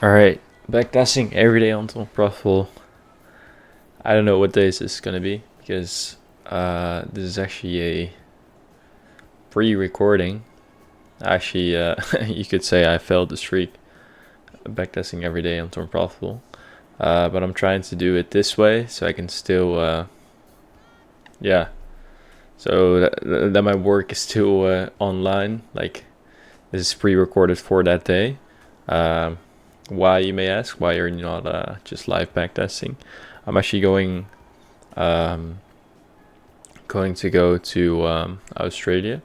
Alright, backtesting every day until profitable. I don't know what days this is gonna be because this is actually a pre-recording. Actually, you could say I failed the streak. Backtesting every day until profitable. But I'm trying to do it this way so I can still, yeah. So that my work is still online. Like, this is pre-recorded for that day. Why, you may ask? Why are you not just live backtesting? I'm actually um, going to go to Australia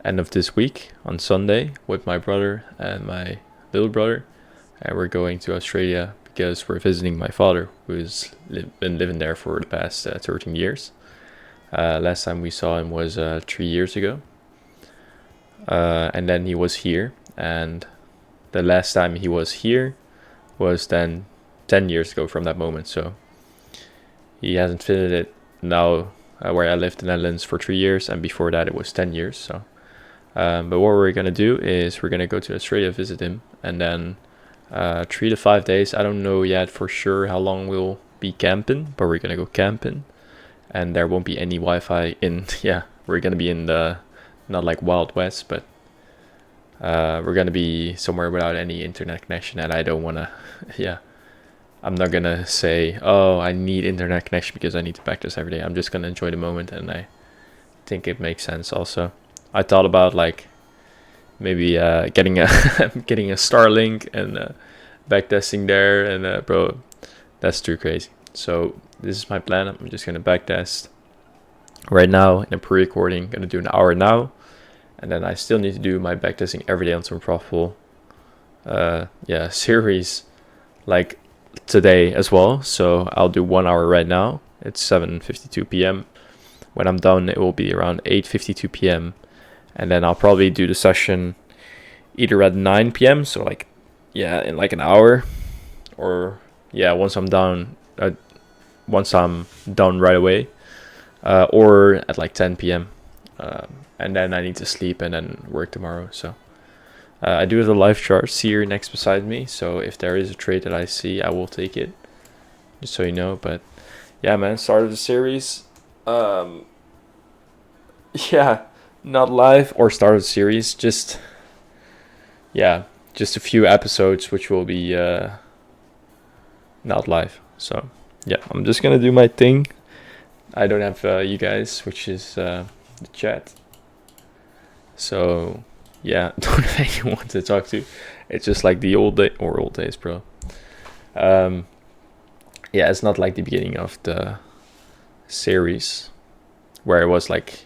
end of this week on Sunday with my brother and my little brother, and we're going to Australia because we're visiting my father, who's been living there for the past 13 years. Last time we saw him was 3 years ago, and then he was here, and the last time he was here was then 10 years ago from that moment. So he hasn't visited now where I lived in the Netherlands for 3 years, and before that it was 10 years. So, but what we're gonna do is we're gonna go to Australia, visit him, and then 3 to 5 days. I don't know yet for sure how long we'll be camping, but we're gonna go camping, and there won't be any Wi-Fi in. Yeah, we're gonna be in the not like Wild West, but we're gonna be somewhere without any internet connection, and I don't wanna. Yeah, I'm not gonna say, oh, I need internet connection because I need to practice every day. I'm just gonna enjoy the moment, and I think it makes sense. Also, I thought about like maybe getting a getting a Starlink and backtesting there, and bro, that's too crazy. So this is my plan. I'm just gonna backtest right now in a pre-recording. Gonna do an hour now, and then I still need to do my backtesting every day on some profitable series like today as well. So I'll do 1 hour right now. It's 7:52 p.m. When I'm done, it will be around 8:52 p.m. And then I'll probably do the session either at 9 p.m. So like, yeah, in like an hour, or yeah, once I'm done right away, or at like 10 p.m. And then I need to sleep and then work tomorrow. So I do have the live charts here next beside me, so if there is a trade that I see, I will take it, just so you know. But yeah, man, start of the series. Yeah, not live or start of the series, just a few episodes which will be not live. So yeah, I'm just gonna do my thing. I don't have you guys, which is the chat. So yeah, don't have anyone to talk to. It's just like the old days, bro. Yeah, it's not like the beginning of the series where it was like,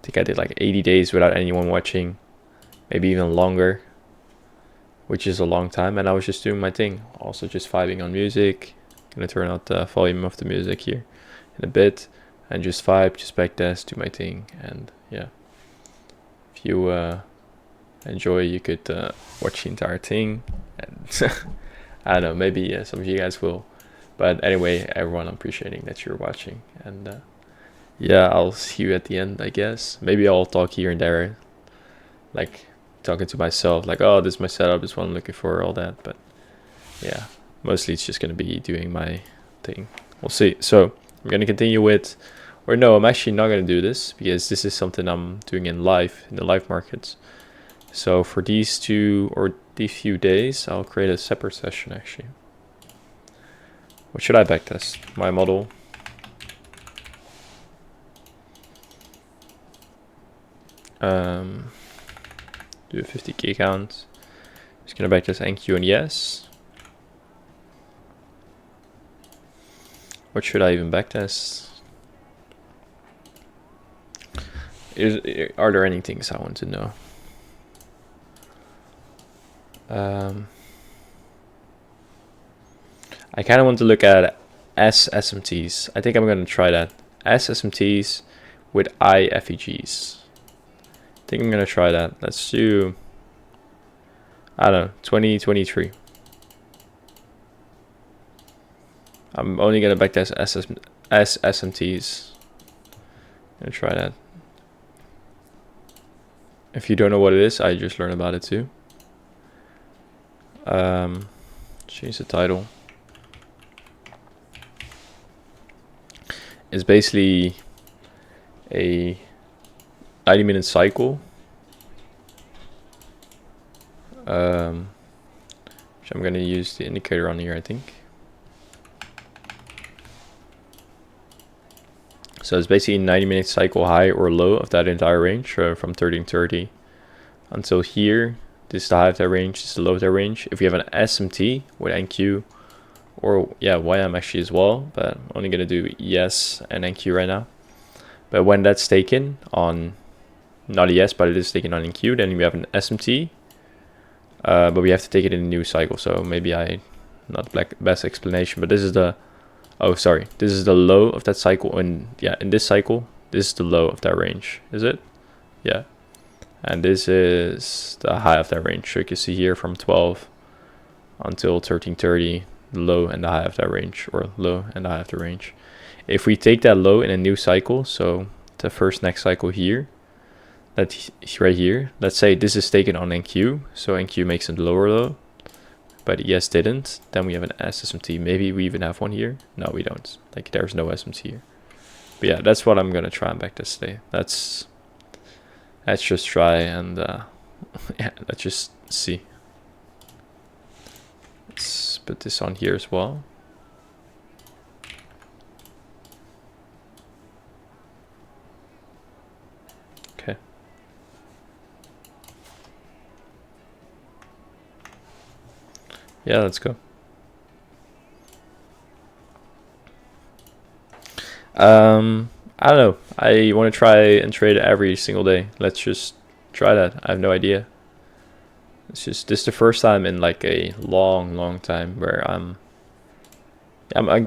I think I did like 80 days without anyone watching, maybe even longer, which is a long time, and I was just doing my thing, also just vibing on music. Gonna turn out the volume of the music here in a bit and just vibe, just backtest, do my thing. And yeah, if you enjoy, you could watch the entire thing, and I don't know, maybe some of you guys will. But anyway, everyone, I'm appreciating that you're watching, and yeah, I'll see you at the end, I guess. Maybe I'll talk here and there, like talking to myself, like, oh, this is my setup, this is what I'm looking for, all that. But yeah, mostly it's just gonna be doing my thing. We'll see. So I'm gonna continue with, or no, I'm actually not gonna do this because this is something I'm doing in the live markets. So for these few days, I'll create a separate session actually. What should I backtest? My model. Do a 50k count. Just gonna backtest NQ and yes. What should I even backtest? Are there any things I want to know? I kind of want to look at SSMTs. I think I'm going to try that. SSMTs with IFEGs. I think I'm going to try that. Let's do, I don't know, 2023. I'm only going to backtest SSMTs. I'm going to try that. If you don't know what it is, I just learned about it too. change the title. It's basically a 90-minute cycle. Which I'm gonna use the indicator on here, I think. So it's basically a 90-minute cycle high or low of that entire range, from 1330 until here. This is the high of that range, this is the low of that range. If you have an SMT with NQ, or yeah, YM actually as well, but I'm only gonna do ES and NQ right now. But when that's taken on, not ES, but it is taken on NQ, then we have an SMT. But we have to take it in a new cycle, so maybe not the best explanation, but this is the, oh sorry, this is the low of that cycle, and yeah, in this cycle, this is the low of that range, is it? Yeah. And this is the high of that range. So you can see here from 12 until 1330, the low and the high of that range, or low and the high of the range. If we take that low in a new cycle, so the first next cycle here, that's right here, let's say this is taken on NQ, so NQ makes it lower low, but ES didn't, then we have an SMT. Maybe we even have one here. No, we don't. Like, there's no SMT here. But yeah, that's what I'm gonna try and backtest today. Let's just try and yeah, let's just see. Let's put this on here as well. Okay. Yeah, let's go. I don't know. I want to try and trade every single day. Let's just try that. I have no idea. It's just, this is the first time in like a long time where I'm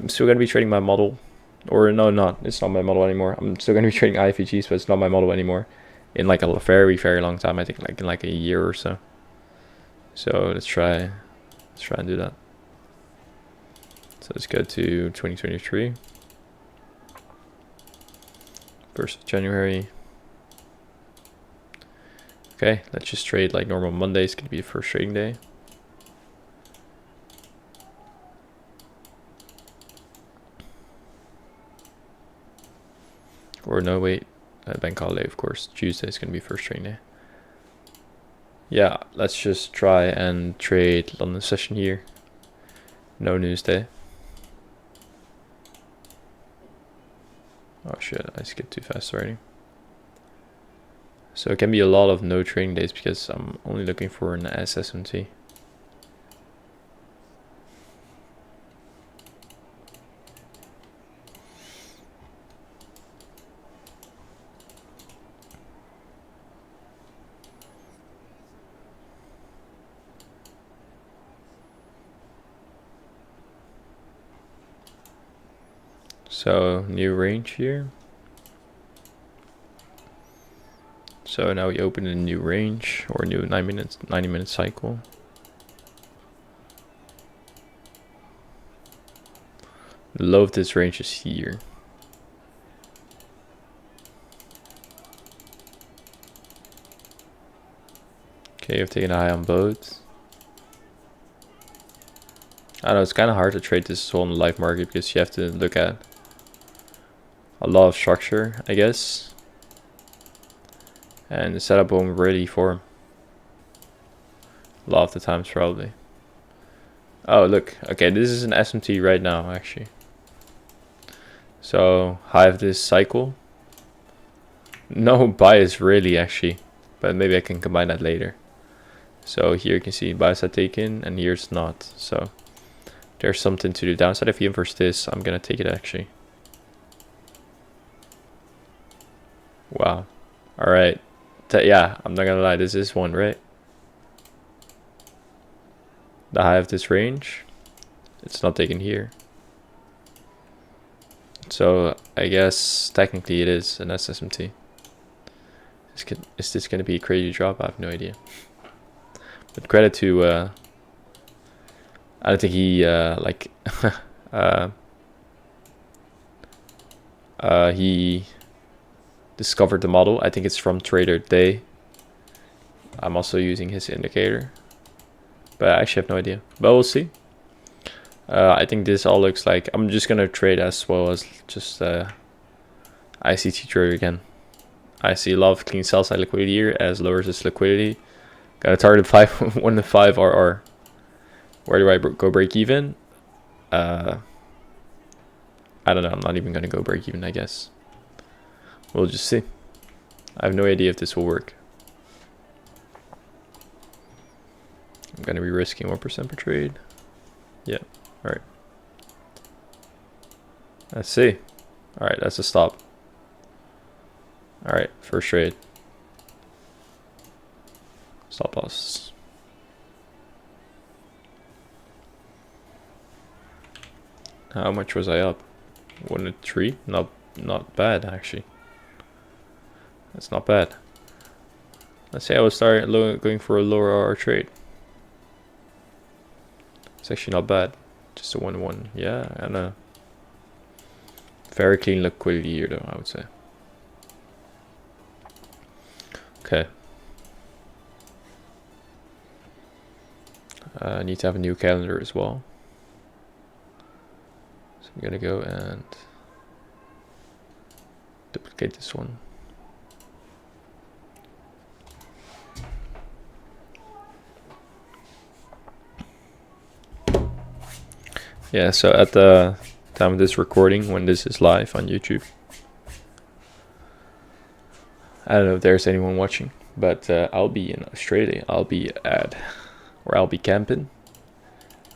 still gonna be trading my model, or no, it's not my model anymore. I'm still gonna be trading IFEGs, but it's not my model anymore in like a very long time. I think like in like a year or so. So let's try and do that. So let's go to 2023. 1st of January. Okay, let's just trade like normal. Monday is going to be the first trading day. Or no, wait, bank holiday, of course. Tuesday is going to be first trading day. Yeah, let's just try and trade London session here. No news day. Oh shit, I skipped too fast already. So it can be a lot of no trading days because I'm only looking for an SSMT. So new range here. So now we open a new range, or new 90 minute cycle. The low of this range is here. Okay, I've taken a high on both. I don't know, it's kind of hard to trade this as well in the live market because you have to look at a lot of structure, I guess. And the setup won't really form a lot of the times, probably. Oh, look. Okay, this is an SMT right now, actually. So, high of this cycle. No bias, really, actually. But maybe I can combine that later. So, here you can see bias I taken, and here it's not. So, there's something to the downside. If you inverse this, I'm going to take it, actually. Wow. Alright. Yeah, I'm not gonna lie, this is one, right? The high of this range, it's not taken here. So I guess technically it is an SSMT. Is this gonna be a crazy drop? I have no idea. But credit to I don't think he like he discovered the model. I think it's from Trader Day. I'm also using his indicator, but I actually have no idea. But we'll see. I think this all looks like I'm just gonna trade as well as just ICT trader again. I see a lot of clean sell side liquidity here as lowers this liquidity. Got a target 1 to 5 RR. Where do I go break even? I don't know. I'm not even gonna go break even, I guess. We'll just see. I have no idea if this will work. I'm gonna be risking 1% per trade. Yeah. All right. Let's see. All right, that's a stop. All right, first trade. Stop loss. How much was I up? 1 to 3? Not bad actually. That's not bad. Let's say I would start going for a lower RR trade. It's actually not bad. Just a 1-1. Yeah, and a very clean liquidity here though, I would say. Okay. I need to have a new calendar as well. So I'm gonna go and duplicate this one. Yeah, so at the time of this recording, when this is live on YouTube, I don't know if there's anyone watching, but I'll be in Australia. I'll be camping.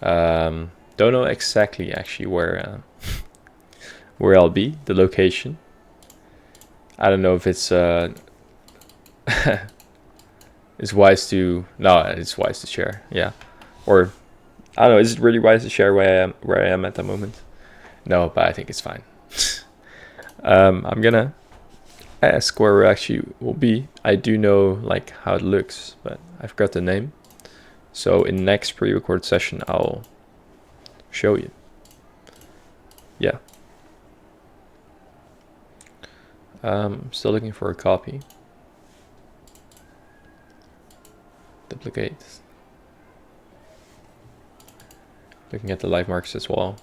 Don't know exactly actually where I'll be, the location. I don't know if it's it's wise to share. Yeah, or I don't know. Is it really wise to share where I am at the moment? No, but I think it's fine. I'm gonna ask where we actually will be. I do know like how it looks, but I forgot the name. So in next pre-record session, I'll show you. Yeah. Still looking for a copy. Duplicate. Looking at the live markets as well.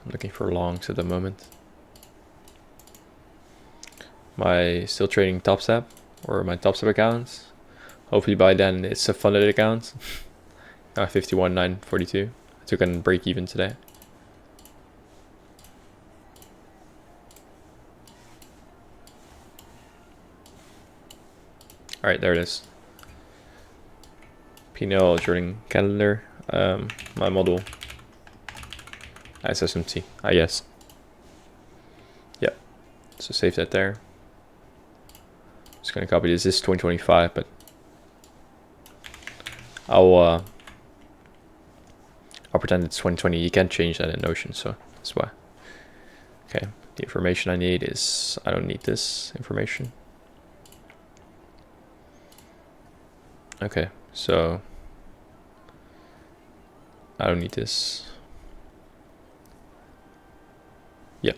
I'm looking for longs at the moment. Still trading TopStep or my TopStep accounts. Hopefully by then it's a funded account. 51,942. I took a break even today. All right, there it is. P&L trading calendar. My model. SSMT, I guess. Yeah. So save that there. Just gonna copy this. This is 2025, but I'll pretend it's 2020. You can't change that in Notion, so that's why. Okay, the information I need is, I don't need this information. Okay, so I don't need this. Yeah,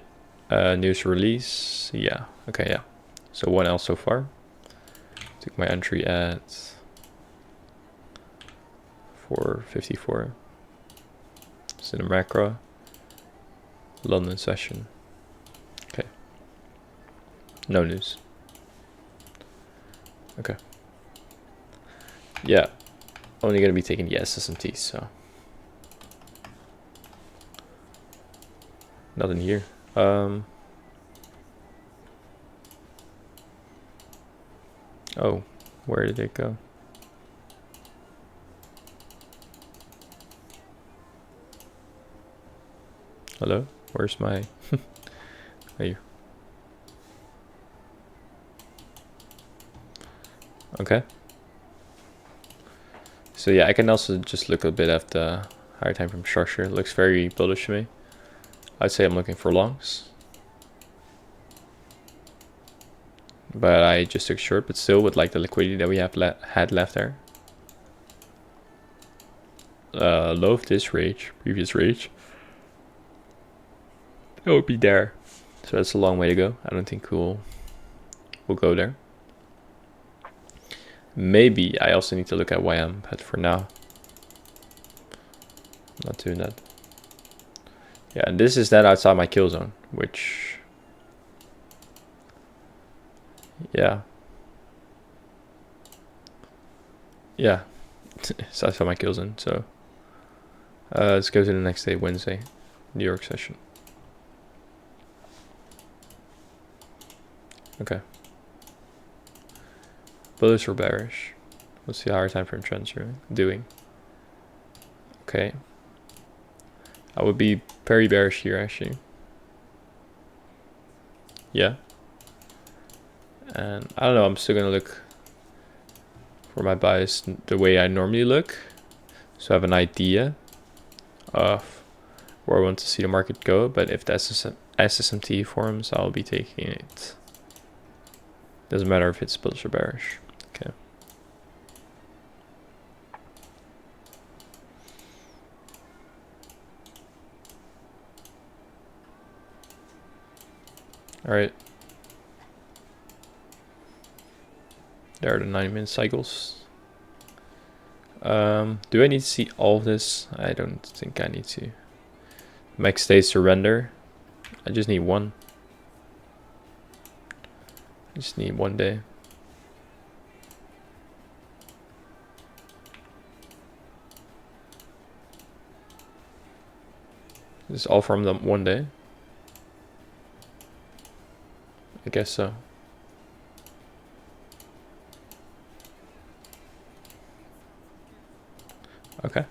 news release. Yeah, okay, yeah. So 1L so far. Took my entry at 454. It's in a macro. London session. Okay. No news. Okay. Yeah. Only gonna be taking the SSMT, so nothing here. Oh, where did it go? Hello? Where's my... Are you? Okay. So yeah, I can also just look a bit at the higher time frame structure. It looks very bullish to me. I'd say I'm looking for longs. But I just took short, but still with like the liquidity that we have had left there. Low of this range, previous range. It would be there. So that's a long way to go. I don't think we'll go there. Maybe I also need to look at YM, but for now, I'm not doing that. Yeah, and this is then outside my kill zone, which, yeah, it's outside my kill zone. So let's go to the next day, Wednesday, New York session. Okay. Bullish or bearish? What's the higher time frame trends you're doing? Okay. I would be very bearish here, actually. Yeah. And I don't know, I'm still gonna look for my bias the way I normally look, so I have an idea of where I want to see the market go. But if the SSMT forms, I'll be taking it. Doesn't matter if it's bullish or bearish. Okay. All right. There are the 90-minute cycles. Do I need to see all of this? I don't think I need to. Max day surrender. I just need one. I just need 1 day. This is all from them 1 day. I guess so. Okay.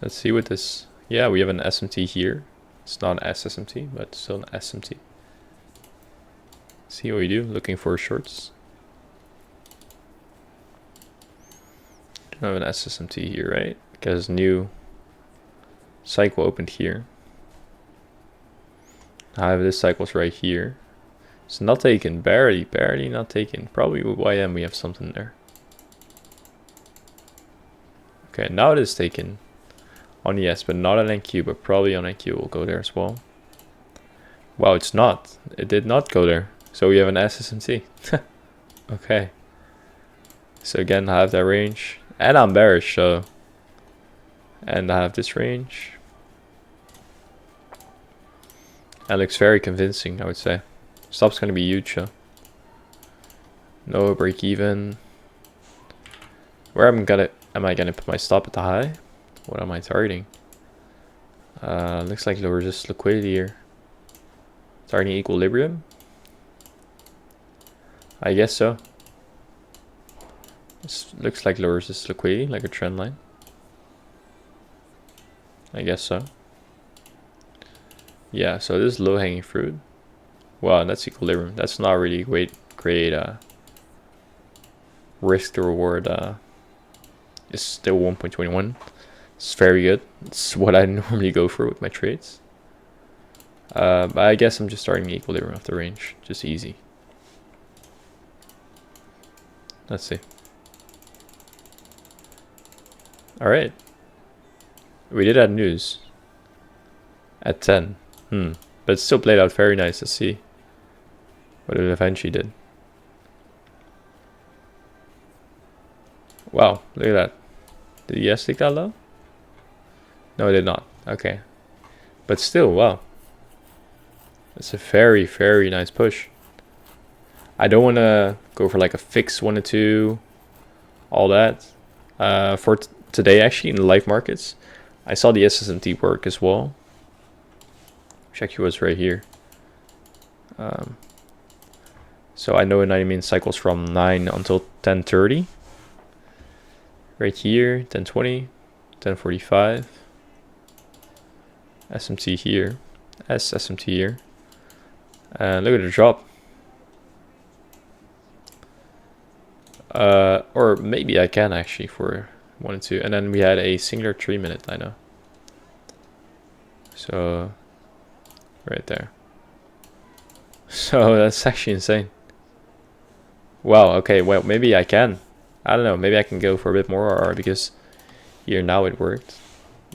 Let's see what this. Yeah, we have an SMT here. It's not an SSMT, but still an SMT. See what we do. Looking for shorts. Don't have an SSMT here, right? Because new cycle opened here. I have this cycle's right here. It's not taken. Barely not taken. Probably with YM we have something there. Okay, now it is taken on ES, but not on NQ, but probably on NQ will go there as well. Wow, it's not. It did not go there. So we have an SSMT. Okay. So again, I have that range. And I'm bearish, so. And I have this range. That looks very convincing, I would say. Stop's going to be huge, so. No break even. Where am I gonna put my stop at the high? What am I targeting? Looks like lower resist liquidity here. Targeting equilibrium? I guess so. This looks like lower resist liquidity, like a trend line. I guess so. Yeah, so this is low hanging fruit. Wow, that's equilibrium. That's not really great risk to reward. It's still 1.21. It's very good. It's what I normally go for with my trades. But I guess I'm just starting the equilibrium off the range. Just easy. Let's see. Alright. We did have news. At 10. But it still played out very nice. Let's see what it eventually did. Wow, look at that. Did ES stick that low? No, it did not. Okay. But still, wow. That's a very, very nice push. I don't want to go for like a fix 1 or 2. All that. For today, actually, in the live markets, I saw the SSMT work as well. Which actually was right here. So I know a 90-minute cycles from 9 until 10:30. Right here, 10:20, 10:45. SMT here. SMT here. And look at the drop. Or maybe I can actually for 1 and 2. And then we had a singular 3-minute, I know. So, right there. So that's actually insane. Wow, okay, well, maybe I can. I don't know, maybe I can go for a bit more, or because here now it worked.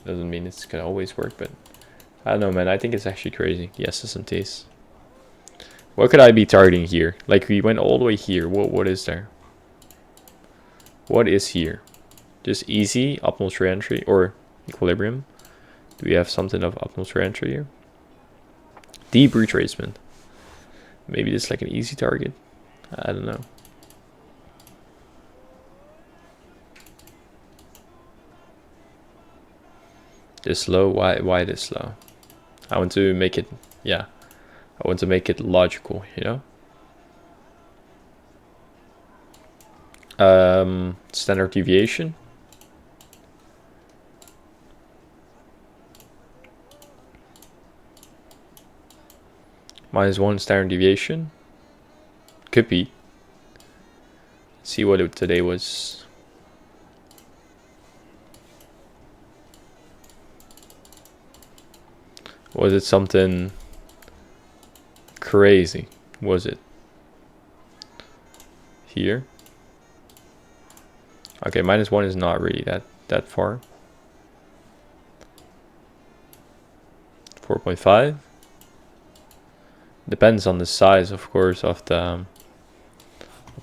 Doesn't mean it's gonna always work, but I don't know, man. I think it's actually crazy. The SSMTs. What could I be targeting here? Like, we went all the way here. What is there? What is here? Just easy, optimal re-entry, or equilibrium. Do we have something of optimal trade entry here? Deep retracement. Maybe this is like an easy target. I don't know. This low? Why this low? I want to make it, yeah. I want to make it logical, you know? Standard deviation. -1 standard deviation. Could be. Let's see what it today was. Was it something crazy? Was it? Here? Okay, -1 is not really that far. 4.5. Depends on the size, of course, of the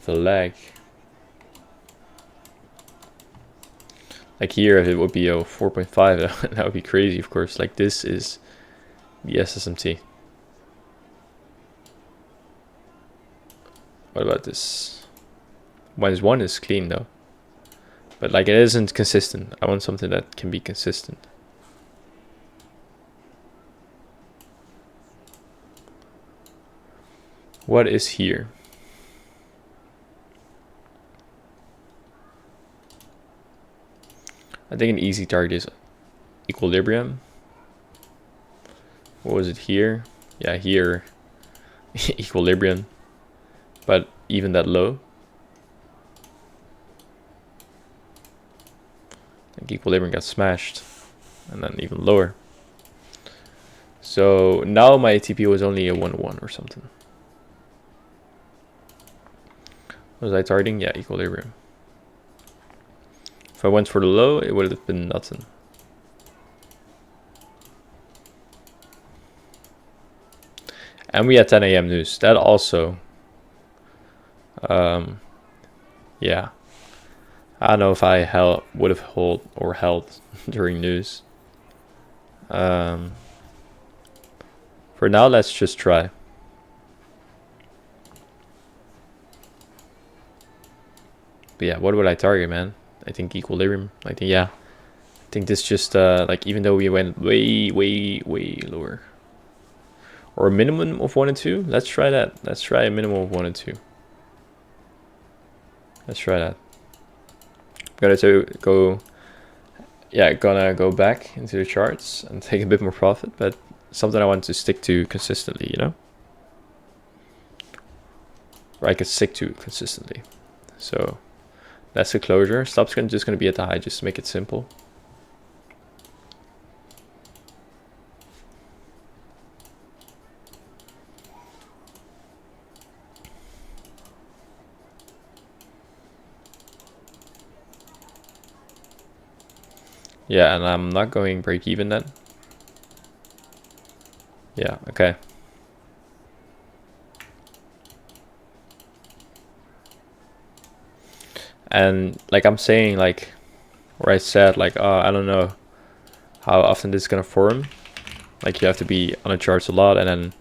leg. Like here, if it would be 4.5, that would be crazy, of course. Like this is the SSMT. What about this? -1 is clean though. But like it isn't consistent. I want something that can be consistent. What is here? I think an easy target is equilibrium. What was it here? Yeah, here. Equilibrium. But even that low. I think equilibrium got smashed. And then even lower. So now my ATP was only a 1-1 or something. Was I targeting? Yeah, equilibrium. If I went for the low, it would have been nothing. And we had 10 a.m. news. That also, yeah. I don't know if I would have held during news. For now, let's just try. But yeah, what would I target, man? I think equilibrium. I think, yeah. I think this just, like, even though we went way lower. Or a minimum of 1 and 2. Let's try that. Let's try a minimum of 1 and 2. Let's try that. Gonna go back into the charts and take a bit more profit, but something I want to stick to consistently, you know? Or I could stick to consistently. So that's the closure. Stop's just gonna be at the high, just to make it simple. Yeah, and I'm not going break even then. Yeah, okay. And like I'm saying, like, where I said, like, I don't know how often this is gonna form. Like you have to be on the charts a lot and then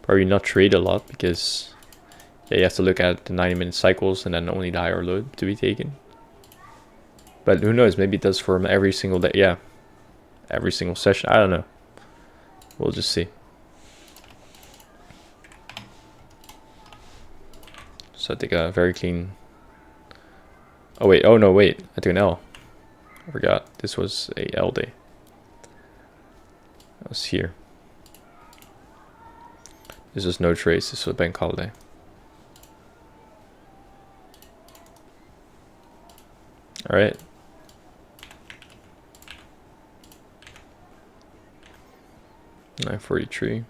probably not trade a lot because yeah, you have to look at the 90-minute cycles and then only the high or low to be taken. But who knows, maybe it does form every single day. Yeah, every single session. I don't know. We'll just see. So I take a very clean. Oh wait, oh no, wait. I took an L. I forgot. This was a L day. That was here. This was no trades. This was bank holiday. All right. $9.43.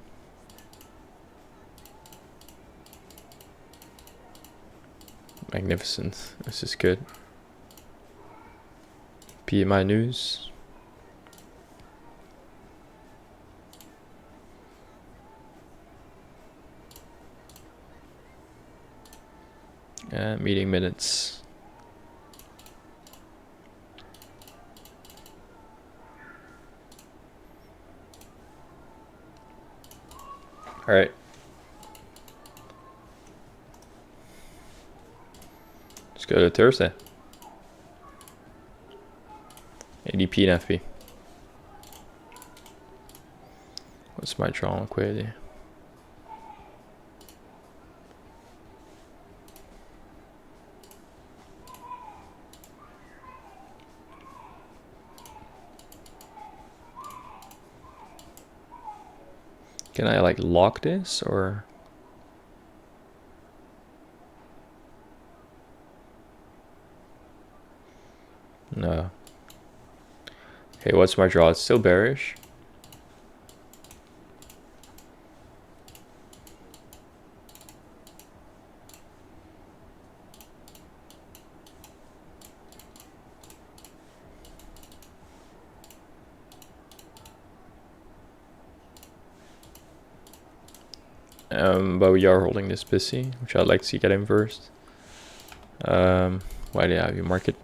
Magnificent. This is good. PMI news. Meeting minutes. All right. Let's go to Thursday. ADP and FP. What's my draw liquidity? Can I like lock this or? No. Okay, what's my draw? It's still bearish. But we are holding this busy, which I'd like to see get inversed. Why do you have your market?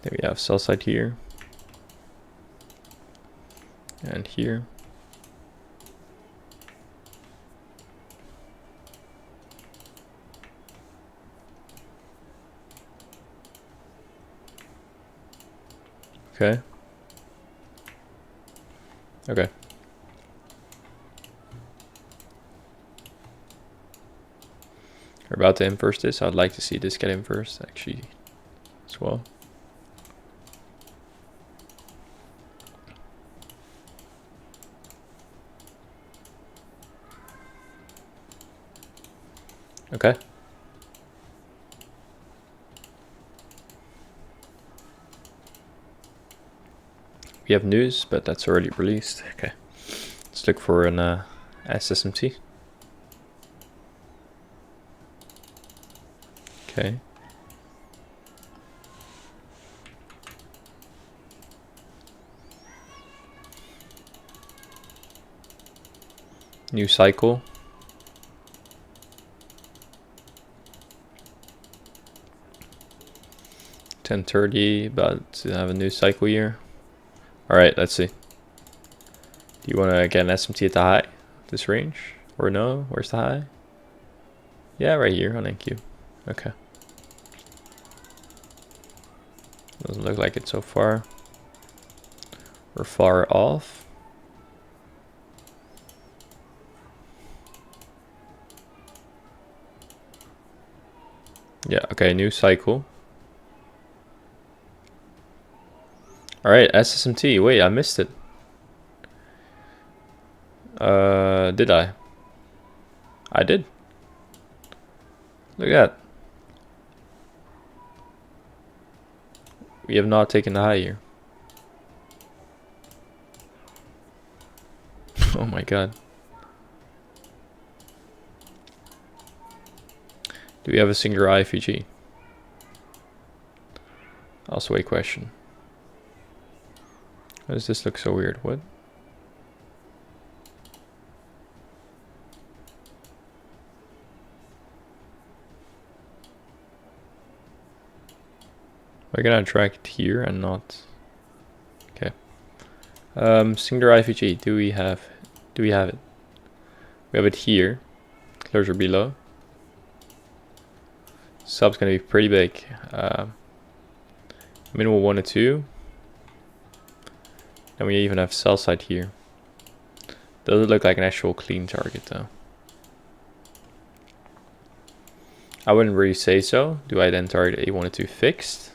Then we have sell side here. And here. Okay. Okay. We're about to inverse this. I'd like to see this get inversed actually as well. Okay. We have news, but that's already released. Okay. Let's look for an SSMT. Okay. New cycle. $10.30, about to have a new cycle year. All right, let's see. Do you want to get an SMT at the high, this range, or no? Where's the high? Yeah, right here on NQ. Okay. Doesn't look like it so far. We're far off. Yeah, okay, new cycle. All right, SSMT. Wait, I missed it. Did I? I did. Look at that. We have not taken the high here. Oh my god. Do we have a singular IFEG? Also a question. Why does this look so weird? What? We're gonna drag it here and not. Okay. Singular IFEG. Do we have it? We have it here. Closure below. Sub's gonna be pretty big. Minimal 1 or 2. And we even have sell side here. Doesn't look like an actual clean target though. I wouldn't really say so. Do I then target a 1 or 2 fixed?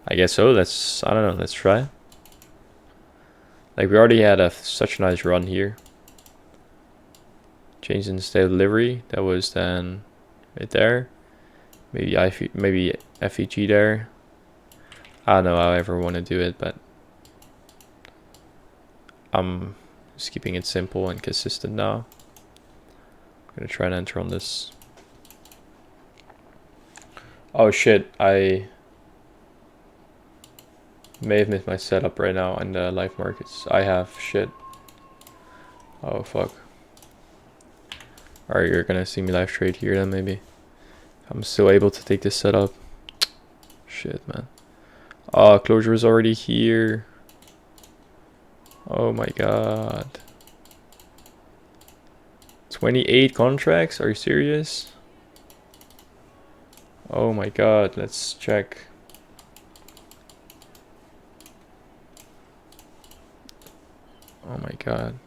I guess so. I don't know, let's try. Like we already had such a nice run here. Change in the state of delivery. That was then right there. Maybe FEG there. I don't know how I ever want to do it, but I'm just keeping it simple and consistent now. I'm gonna try and enter on this. Oh shit, I may have missed my setup right now on the live markets. I have shit. Oh fuck. Alright, you're gonna see me live trade here then maybe. I'm still able to take this setup. Shit, man. Oh, closure is already here. Oh my god. 28 contracts? Are you serious? Oh my god, let's check. Oh my god.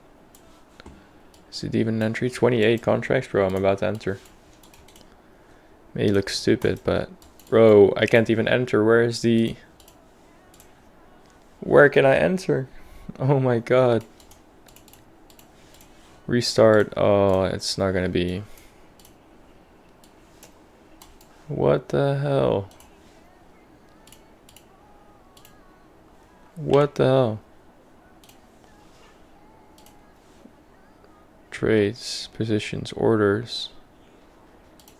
Is it even an entry? 28 contracts? Bro, I'm about to enter. May look stupid, but... Bro, I can't even enter. Where is the... Where can I enter? Oh my god. Restart. Oh, it's not gonna be... What the hell? What the hell? Trades, positions, orders,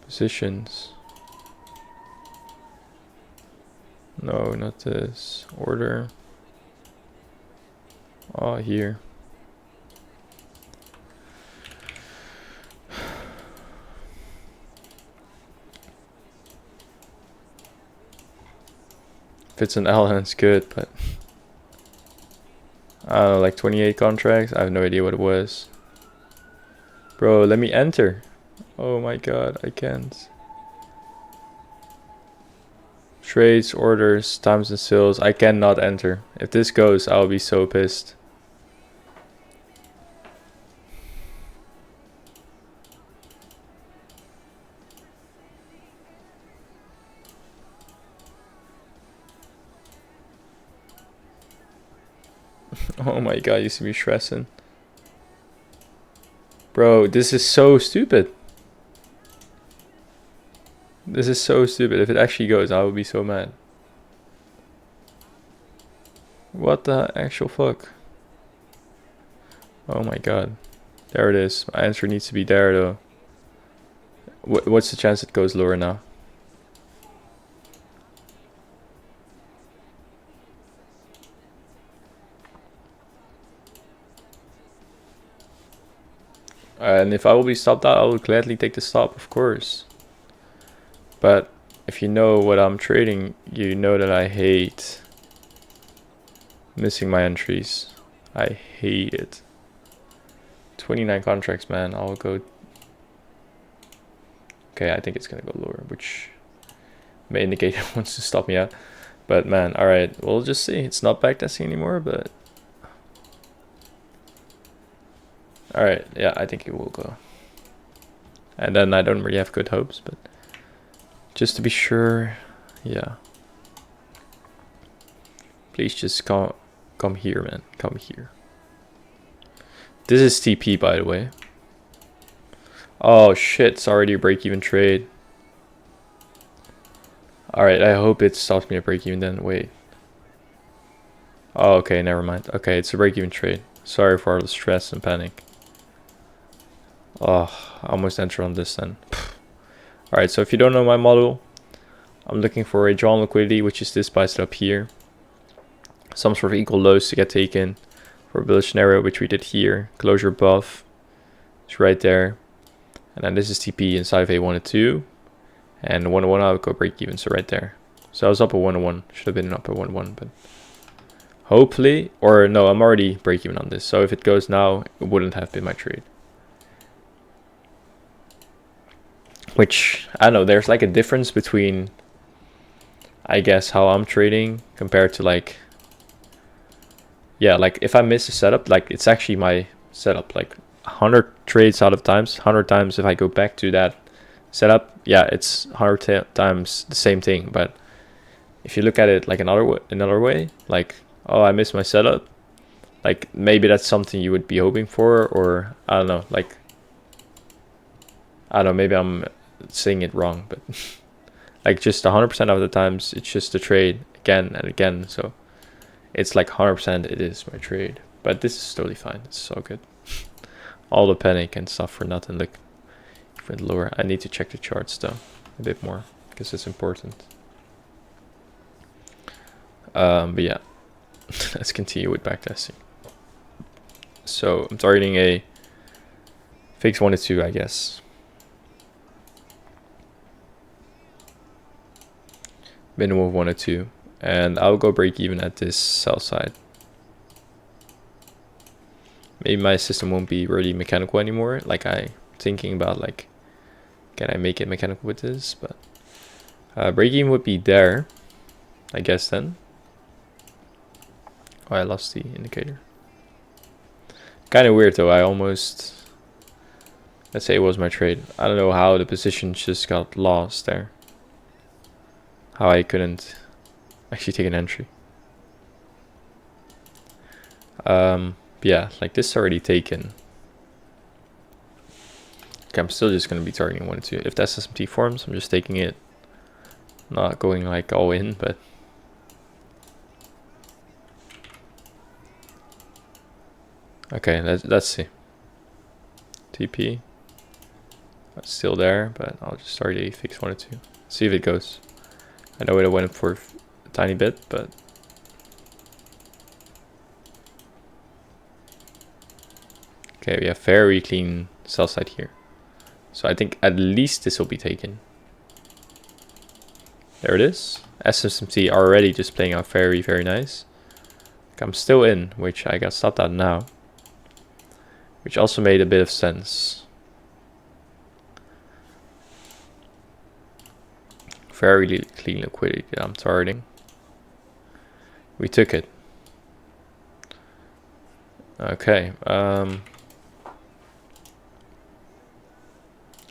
positions. No, not this. Order. Oh, here. If it's an L, then it's good, but I don't know, like 28 contracts. I have no idea what it was. Bro, let me enter. Oh my god, I can't. Trades, orders, times and sales. I cannot enter. If this goes, I'll be so pissed. Oh my god, you see me stressing. Bro, this is so stupid. This is so stupid. If it actually goes, I will be so mad. What the actual fuck? Oh my god. There it is. My answer needs to be there though. What's the chance it goes lower now? And if I will be stopped out, I will gladly take the stop, of course. But if you know what I'm trading, you know that I hate missing my entries. I hate it. 29 contracts, man. I'll go... Okay, I think it's gonna go lower, which may indicate it wants to stop me out. But man, alright, we'll just see. It's not backtesting anymore, but... Alright, yeah, I think it will go. And then I don't really have good hopes, but... Just to be sure, yeah. Please just come here, man. Come here. This is TP, by the way. Oh shit, it's already a break-even trade. Alright, I hope it stops me at break-even then. Wait. Oh, okay, never mind. Okay, it's a break-even trade. Sorry for all the stress and panic. Oh, I almost enter on this then. Alright, so if you don't know my model, I'm looking for a drawn liquidity, which is this buy setup here. Some sort of equal lows to get taken for a bullish scenario, which we did here. Closure above. It's right there. And then this is TP inside of A1 and 2. And 1-1 I would go break even, so right there. So I was up at 1-1. Should have been up at 1-1, but hopefully, or no, I'm already break even on this. So if it goes now, it wouldn't have been my trade. Which, I don't know, there's like a difference between, I guess, how I'm trading compared to like, yeah, like if I miss a setup, like it's actually my setup, like 100 trades out of times, 100 times if I go back to that setup, yeah, it's 100 times the same thing. But if you look at it like another way, like, oh, I missed my setup, like maybe that's something you would be hoping for, or I don't know, like, I don't know, maybe I'm saying it wrong, but like just 100% of the times it's just a trade again and again, so it's like 100% it is my trade. But this is totally fine. It's so good. All the panic and stuff for nothing. Look, even lower. I need to check the charts though a bit more because it's important. But yeah, let's continue with backtesting. So I'm targeting a fix 1 to 2, I guess. Minimum of 1 or 2, and I'll go break even at this sell side. Maybe my system won't be really mechanical anymore, like I thinking about like, can I make it mechanical with this? But break even would be there, I guess then. Oh, I lost the indicator. Kind of weird though. I almost, let's say it was my trade. I don't know how the position just got lost there. How I couldn't actually take an entry. Yeah, like this is already taken. Okay, I'm still just going to be targeting 1 and 2. If that's SMT forms, I'm just taking it. Not going like all in, but... Okay, let's see. TP. That's still there, but I'll just start a fix 1 and 2. See if it goes. I know it went for a tiny bit, but... Okay, we have very clean sell side here. So I think at least this will be taken. There it is. SSMT already just playing out very, very nice. I'm still in, which I got stopped out now. Which also made a bit of sense. Very clean liquidity that I'm targeting. We took it. Okay.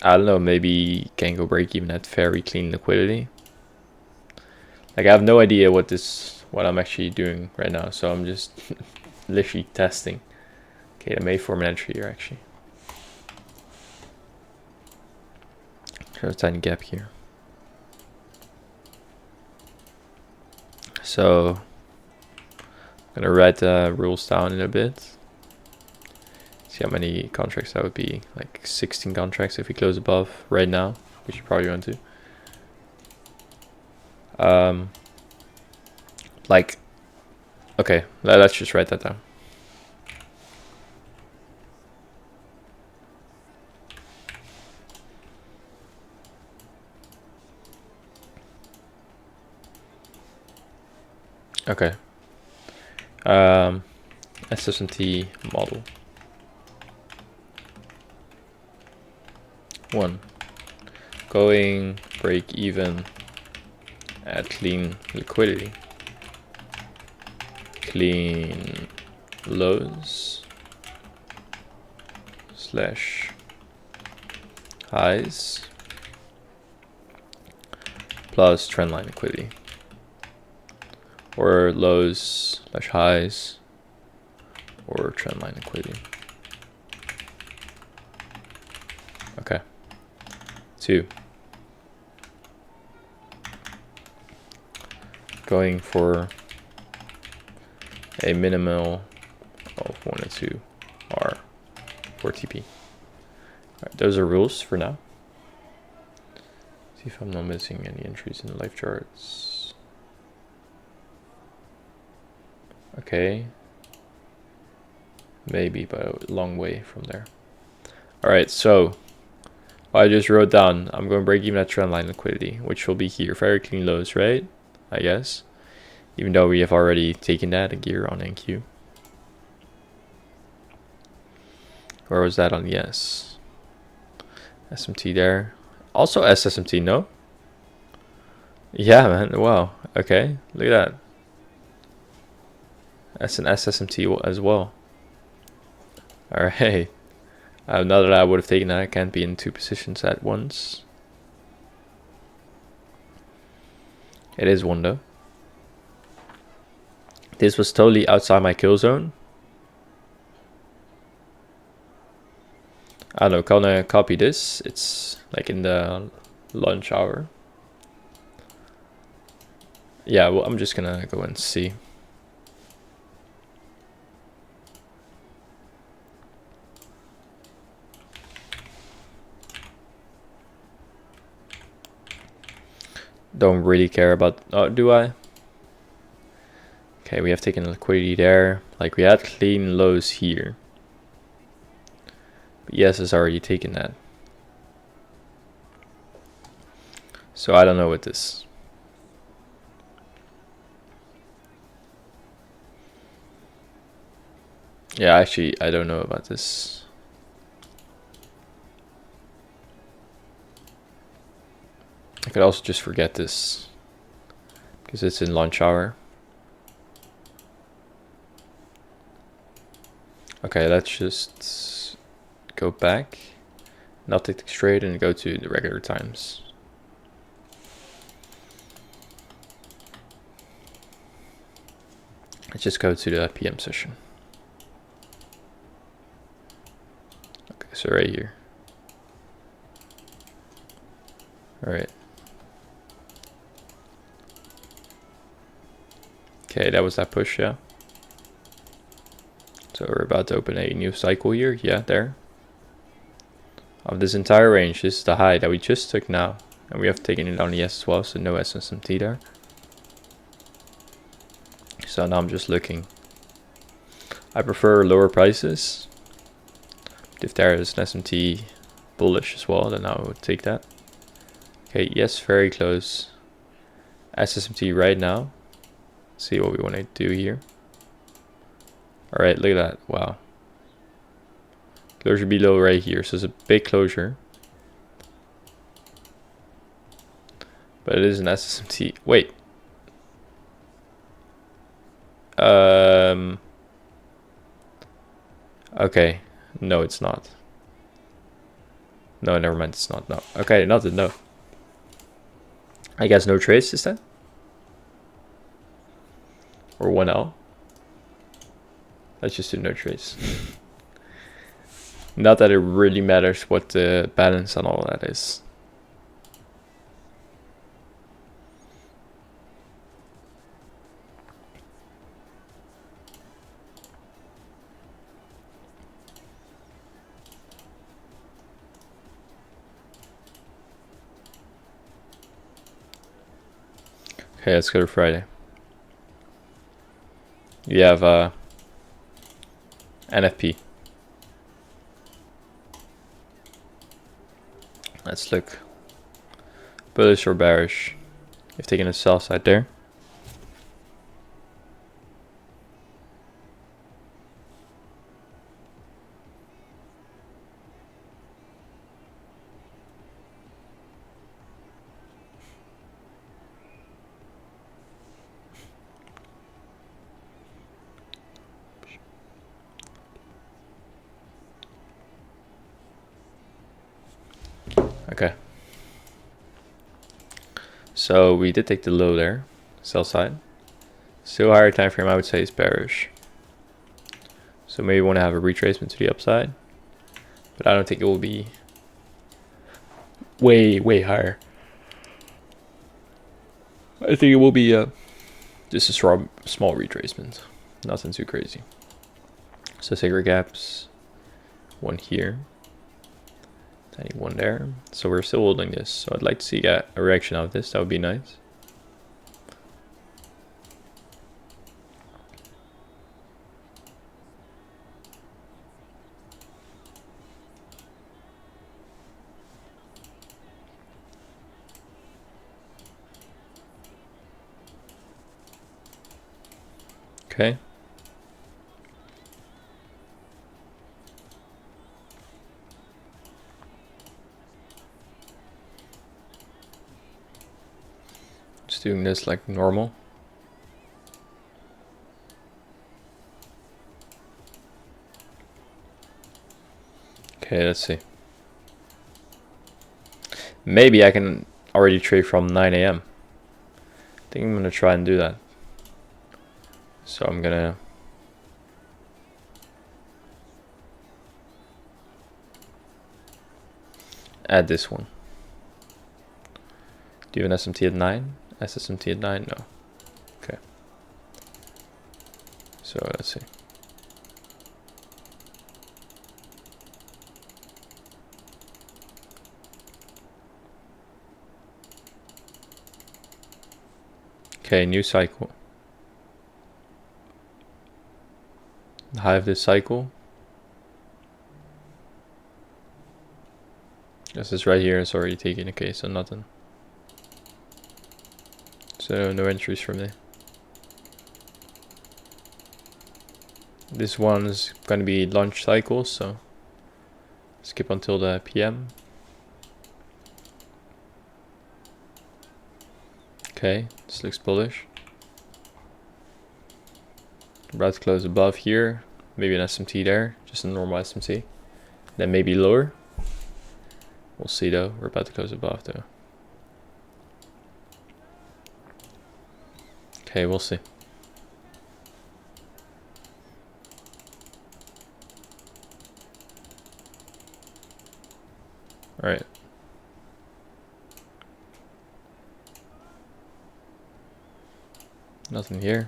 I don't know, maybe can go break even at very clean liquidity. Like I have no idea what I'm actually doing right now, so I'm just literally testing. Okay, I may form an entry here actually. There's a tiny gap here. So I'm gonna write the rules down in a bit. See how many contracts that would be. Like 16 contracts if we close above right now, which you probably want to. Like, okay, let's just write that down. Okay. SSMT model. 1. Going break even at clean liquidity. Clean lows / highs plus trendline liquidity, or lows / highs or trendline liquidity. Okay. 2. Going for a minimal of 1 and 2 R for TP. Alright, those are rules for now. See if I'm not missing any entries in the live charts. Okay. Maybe, but a long way from there. Alright, so I just wrote down, I'm going to break even at trendline liquidity, which will be here. Very clean lows, right? I guess. Even though we have already taken that a gear on NQ. Where was that on the S? SMT there. Also SSMT, no? Yeah, man. Wow. Okay. Look at that. That's an SSMT as well. Alright. Now that I would have taken that, I can't be in 2 positions at once. It is 1 though. This was totally outside my kill zone. I don't know, can I copy this? It's like in the lunch hour. Yeah, well, I'm just gonna go and see. Don't really care about, oh, do I? Okay, we have taken liquidity there. Like we had clean lows here. But yes, it's already taken that. So I don't know what this. Yeah, actually, I don't know about this. I could also just forget this because it's in lunch hour. Okay, let's just go back, not tick straight, and go to the regular times. Let's just go to the PM session. Okay, so right here. All right. Okay, that was that push, yeah. So we're about to open a new cycle here. Yeah, there. Of this entire range, this is the high that we just took now. And we have taken it on the S as well, so no SSMT there. So now I'm just looking. I prefer lower prices. If there is an SMT bullish as well, then I would take that. Okay, yes, very close. SSMT right now. See what we want to do here. All right, look at that. Wow. Closure below right here. So it's a big closure. But it is an SSMT. Wait. Okay. No, it's not. No, never mind. It's not. No. Okay, nothing. No. I guess no trades this time? Or 1L? Let's just do no trades. Not that it really matters what the balance and all that is. Okay, let's go to Friday. You have NFP. Let's look. Bullish or bearish? You've taken a sell side there. Okay. So we did take the low there, sell side. Still higher time frame, I would say is bearish. So maybe we want to have a retracement to the upside, but I don't think it will be way higher. I think it will be just a small retracement, nothing too crazy. So sacred gaps, one here, tiny one there. So we're still holding this. So I'd like to see a reaction out of this. That would be nice. Okay. Just doing this like normal. Okay, let's see. Maybe I can already trade from 9 AM. I think I'm gonna try and do that. So I'm gonna add this one. Do you have an SMT at 9? SSMT at 9? No. Okay. So let's see. Okay, new cycle. The high of this cycle. This is right here, it's already taken. Okay, so nothing. So no entries from there. This one is going to be lunch cycle, so skip until the PM. Okay, this looks bullish. About to close above here. Maybe an SMT there, just a normal SMT. Then maybe lower. We'll see though. We're about to close above though. Okay, we'll see. All right. Nothing here.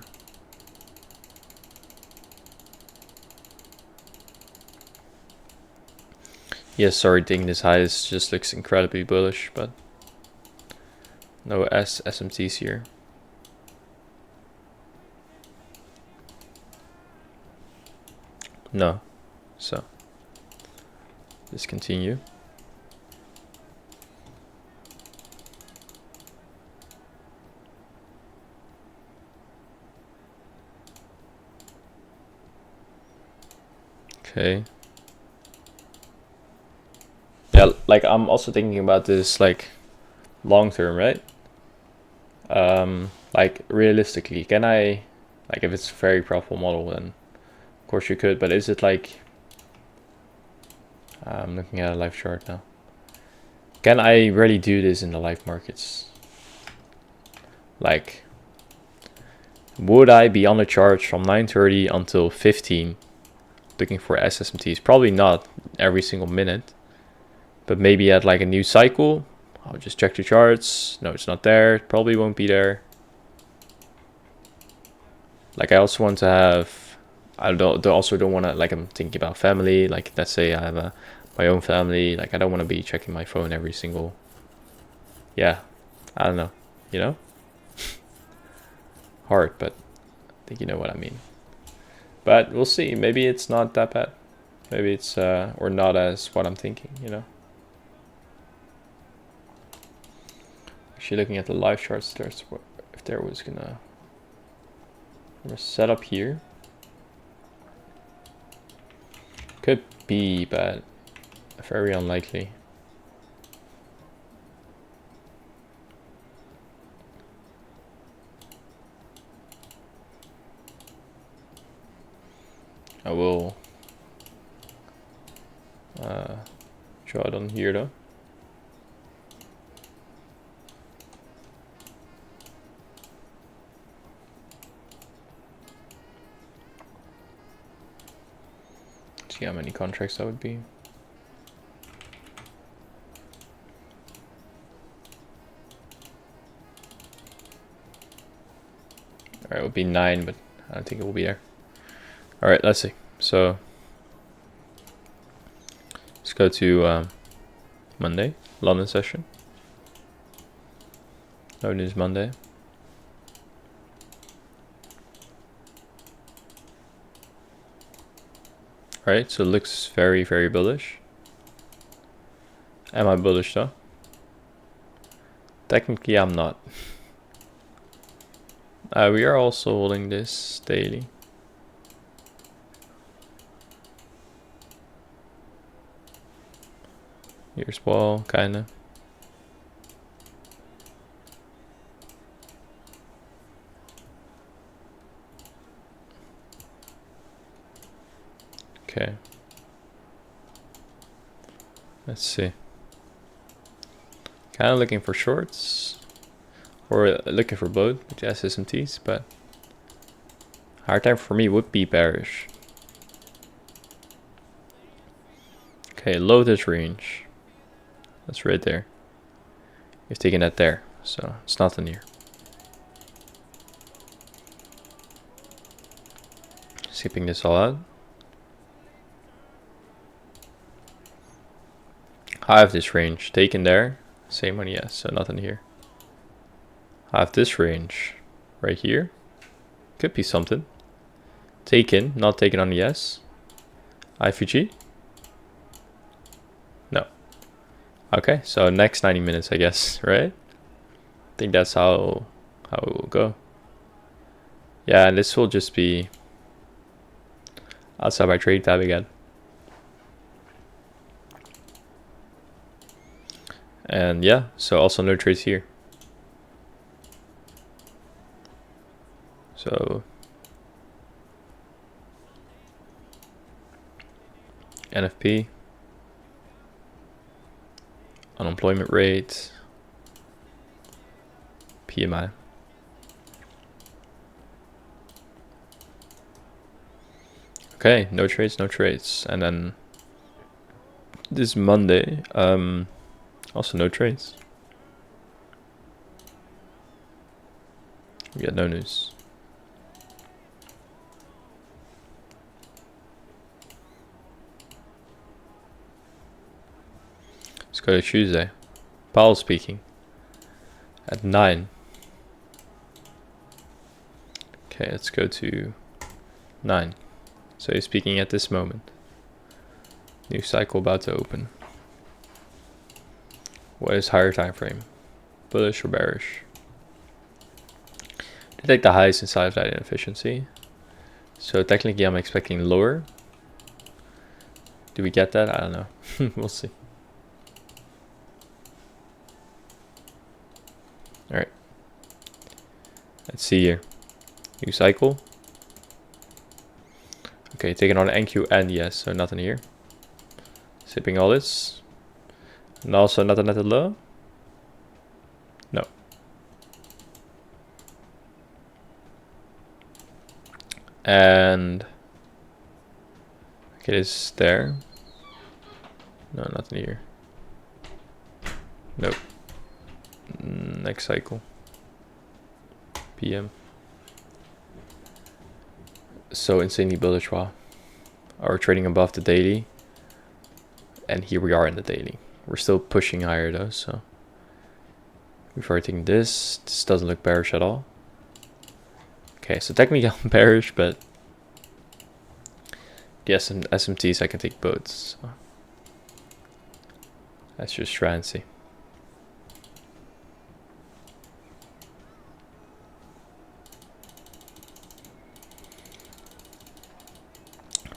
Yes, sorry, taking this high just looks incredibly bullish, but no SMTs here. No, so just continue. Okay. Yeah, like I'm also thinking about this like long term, right? Like realistically, can I, like if it's a very profitable model, then of course you could, but is it like, I'm looking at a live chart now. Can I really do this in the live markets? Like, would I be on the charts from 9:30 until 15 looking for SSMTs? Probably not every single minute, but maybe at like a new cycle, I'll just check the charts. No, it's not there. It probably won't be there. Like I also want to have, I also don't want to, like I'm thinking about family. Like let's say I have my own family. Like I don't want to be checking my phone every single, yeah, I don't know, you know? Hard, but I think you know what I mean. But we'll see. Maybe it's not that bad. Maybe it's, or not as what I'm thinking, you know? Actually looking at the live charts, if there was gonna set up here. Could be, but very unlikely. I will draw it on here though. See how many contracts that would be. Alright, it would be 9, but I don't think it will be there. Alright, let's see. So let's go to Monday, London session. No news Monday. Right, so it looks very, very bullish. Am I bullish though? Technically, I'm not. We are also holding this daily. Here's wall, kinda. Okay. Let's see. Kind of looking for shorts, or looking for both with SSMTs, but hard time for me would be bearish. Okay, low this range. That's right there. You've taken that there, so it's not in here. Skipping this all out. I have this range taken there. Same one, yes, so nothing here. I have this range right here. Could be something. Taken, not taken on the yes. IVG. No. Okay, so next 90 minutes, I guess, right? I think that's how it will go. Yeah, and this will just be outside my trade tab again. And yeah, so also no trades here. So NFP, unemployment rate, PMI. Okay, no trades, no trades. And then this Monday, also no trades. We got no news. Let's go to Tuesday. Powell speaking at 9. Okay, let's go to 9. So he's speaking at this moment. New cycle about to open. What is higher time frame? Bullish or bearish? Take the highest inside of that inefficiency. So technically I'm expecting lower. Do we get that? I don't know. We'll see. Alright. Let's see here. New cycle. Okay, taking on NQ and yes, so nothing here. Sipping all this. And also nothing at the low. No. And okay, it's there. No, nothing here. Nope. Next cycle. PM. So insanely bullish. Wow. We're trading above the daily. And here we are in the daily. We're still pushing higher though, so before taking this doesn't look bearish at all. Okay, so technically I'm bearish, but yes, and SMTs I can take both. So let's just try and see.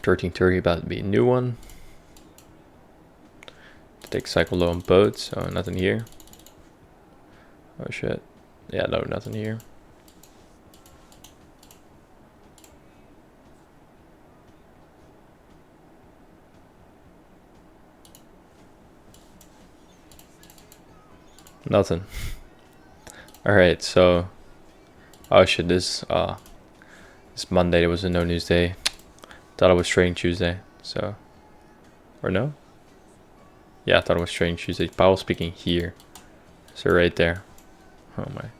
$13.30 about to be a new one. Take cycle low on both, so nothing here. Oh shit. Yeah, no, nothing here. Nothing. Alright, so oh shit, this Monday there was a no news day. Thought it was trading Tuesday, so or no? Yeah, I thought it was trading Tuesday. Powell speaking here. So right there. Oh my.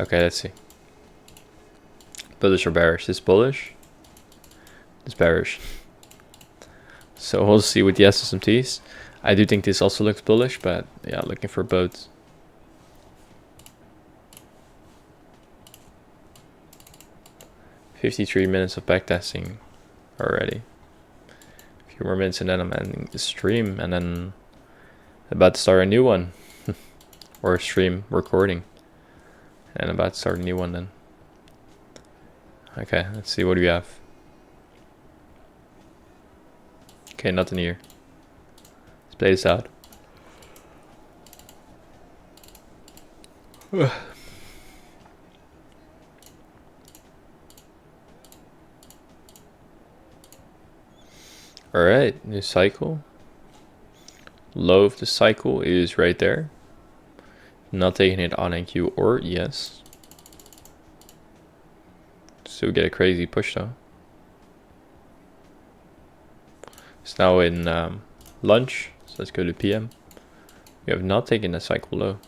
Okay, let's see. Bullish or bearish? This bullish. This bearish. So we'll see with the SMTs. I do think this also looks bullish, but yeah, looking for both. $53 minutes of backtesting already. A few more minutes and then I'm ending the stream and then about to start a new one. Or a stream recording. And about to start a new one then. Okay, let's see what we have. Okay, nothing here. Let's play this out. Alright, new cycle. Low of the cycle is right there. Not taking it on NQ or yes. So we get a crazy push though. It's now in lunch, so let's go to PM. We have not taken a cycle low.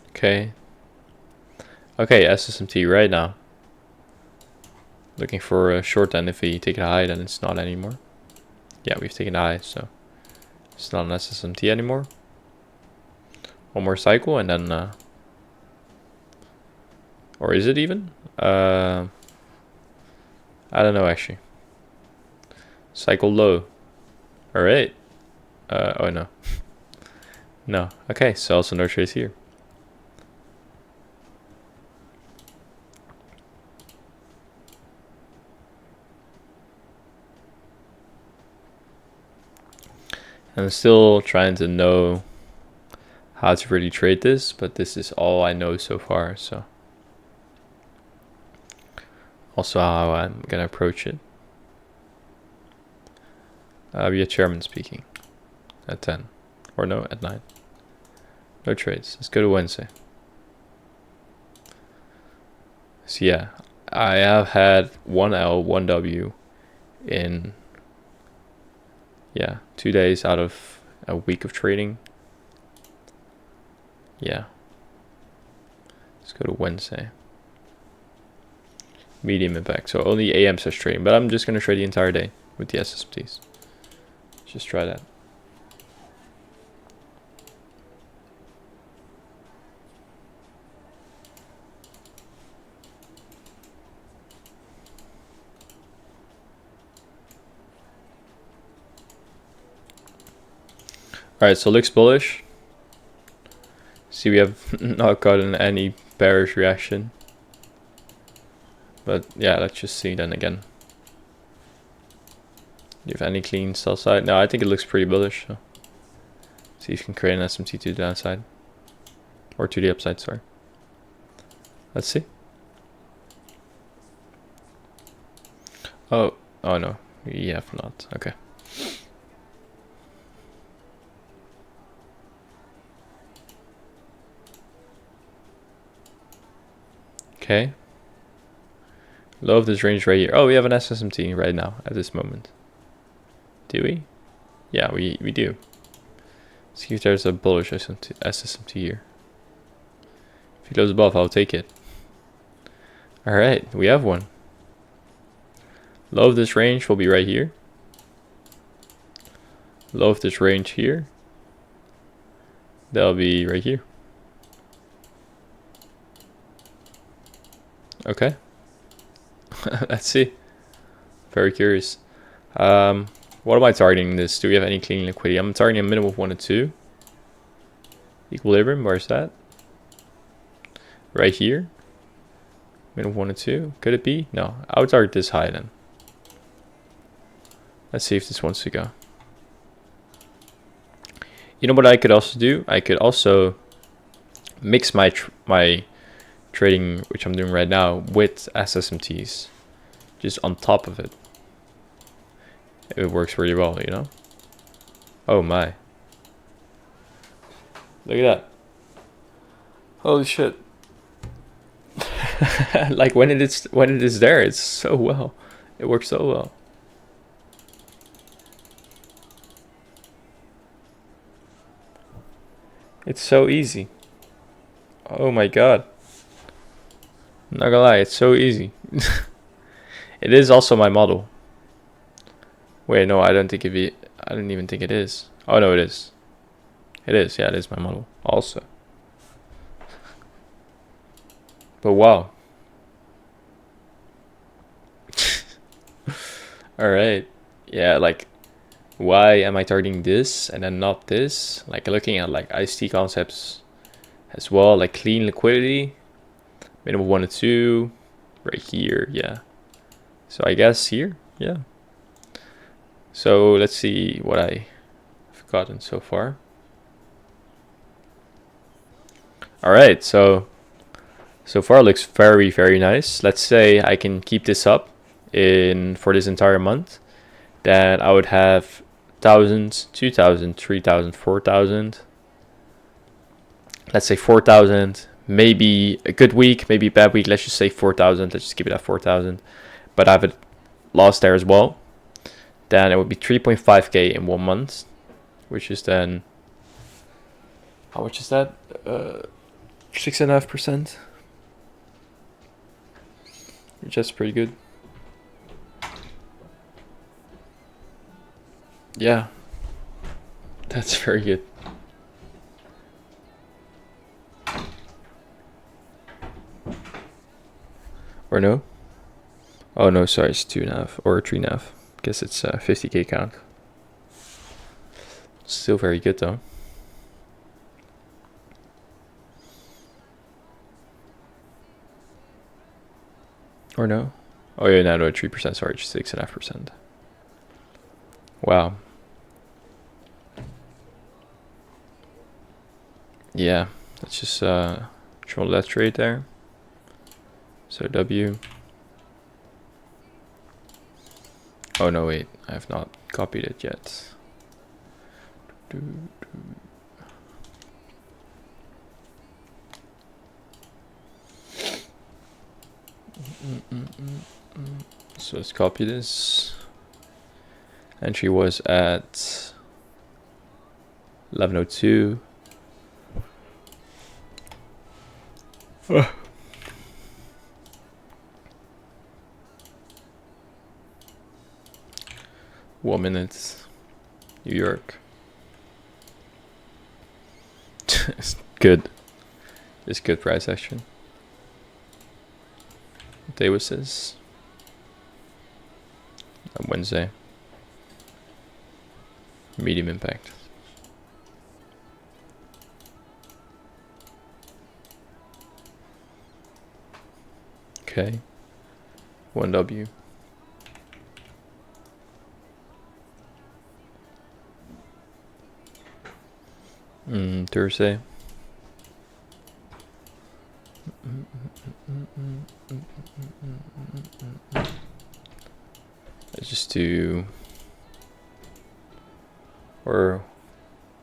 Okay. Okay, SSMT right now. Looking for a short end. If we take a high, then it's not anymore. Yeah, we've taken a high, so it's not an SSMT anymore. One more cycle and then or is it even? I don't know actually. Cycle low. Alright. Oh no. No. Okay, so also no trace here. I'm still trying to know how to really trade this, but this is all I know so far. So also how I'm gonna approach it. We have chairman speaking at 10, or no, at 9. No trades. Let's go to Wednesday. So yeah, I have had 1 L, 1 W in 2 days out of a week of trading. Yeah. Let's go to Wednesday. Medium impact. So only AM says trading, but I'm just gonna trade the entire day with the SSMTs. Just try that. Alright, so looks bullish. See, we have not gotten any bearish reaction. But yeah, let's just see then again. Do you have any clean sell side? No, I think it looks pretty bullish. So see if you can create an SMT to the downside. Or to the upside, sorry. Let's see. Oh no. We have not. Okay. Okay. Low of this range right here. Oh, we have an SSMT right now at this moment. Do we? Yeah, we do. See if there's a bullish SSMT here. If it goes above, I'll take it. Alright, we have one. Low of this range will be right here. Low of this range here. That'll be right here. Okay. Let's see. Very curious. What am I targeting this? Do we have any clean liquidity? I'm targeting a minimum of 1 and 2. Equilibrium, where's that? Right here. Minimum 1 and 2. Could it be? No. I would target this high then. Let's see if this wants to go. You know what I could also do? I could also mix my trading, which I'm doing right now, with SSMTs. Just on top of it. It works really well, you know? Oh my. Look at that. Holy shit. Like when it is there, it's so well. It works so well. It's so easy. Oh my god. I'm not gonna lie, it's so easy. It is also my model. Wait, no, I don't even think it is. Oh no, it is. It is, yeah, it is my model also. But wow. Alright. Yeah, like why am I targeting this and then not this? Like looking at like ICT concepts as well, like clean liquidity, minimum 1 and 2, right here, yeah. So I guess here, yeah. So let's see what I've gotten so far. Alright, so far it looks very, very nice. Let's say I can keep this up for this entire month. Then I would have 1,000, 2,000, 3,000, 4,000. Let's say 4,000. Maybe a good week, maybe a bad week. Let's just say 4,000. Let's just keep it at 4,000. But I have it lost there as well. Then it would be 3.5k in 1 month, which is then, how much is that? 6.5%, which is pretty good. Yeah, that's very good. Or no? Oh no, sorry, it's 2.5 or 3.5. Guess it's 50k count. Still very good though. Or no? Oh yeah, no, 3%. Sorry, just 6.5%. Wow. yeah, let's just control that trade there. So W. Oh no, wait, I have not copied it yet. So let's copy this. Entry was at 11:02. One minute. New York. It's good. It's good price action. What day was this? Wednesday. Medium impact. Okay. 1W. Thursday. Let's just do, or,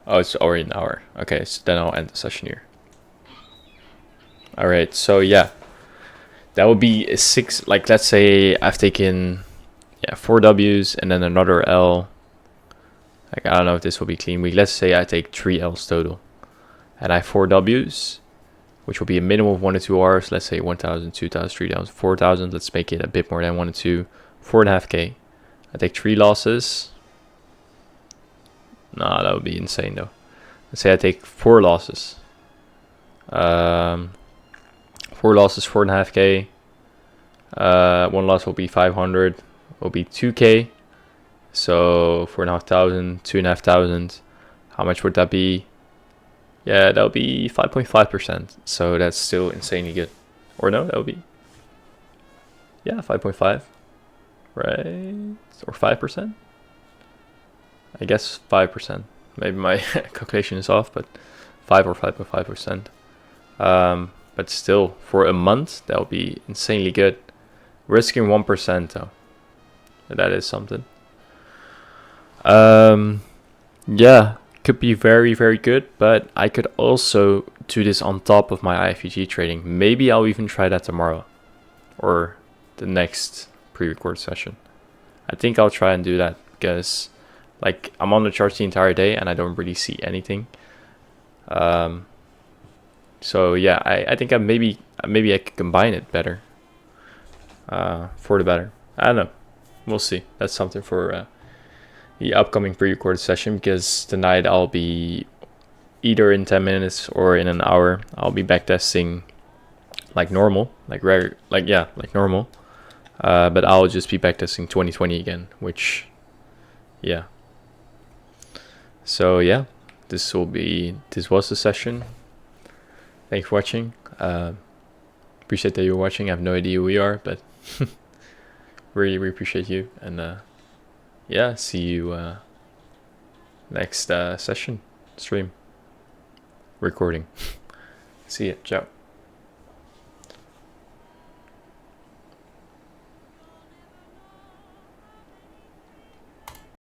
oh, it's already an hour. Okay, so then I'll end the session here. All right, so yeah, that would be a 6, like let's say I've taken, 4 W's and then another L. Like, I don't know if this will be clean week. Let's say I take 3 L's total and I have 4 W's, which will be a minimum of 1 to 2 hours. Let's say 1,000, 2,000, 3,000, 4,000. Let's make it a bit more than 1 to 2, 4.5K. I take 3 losses. No, that would be insane though. Let's say I take 4 losses. 4 losses, 4.5K. 1 loss will be 500. Will be 2K. So 4,500, 2,500. How much would that be? Yeah, that would be 5.5%. So that's still insanely good. Or no, that would be, yeah, 5.5, right? Or 5%? I guess 5%. Maybe my calculation is off, but 5 or 5.5%. But still, for a month, that would be insanely good. Risking 1% though. That is something. Yeah, could be very, very good, but I could also do this on top of my IFUG trading. Maybe I'll even try that tomorrow or the next pre-record session. I think I'll try and do that because, like, I'm on the charts the entire day and I don't really see anything. So yeah, I think maybe I could combine it better. For the better. I don't know. We'll see. That's something for the upcoming pre-recorded session, because tonight I'll be either in 10 minutes or in an hour. I'll be backtesting like normal, like normal. But I'll just be backtesting 2020 again, which, yeah. So yeah, this was the session. Thanks for watching. Appreciate that you're watching. I have no idea who we are, but really appreciate you. And yeah, see you next session, stream, recording. See ya. Ciao.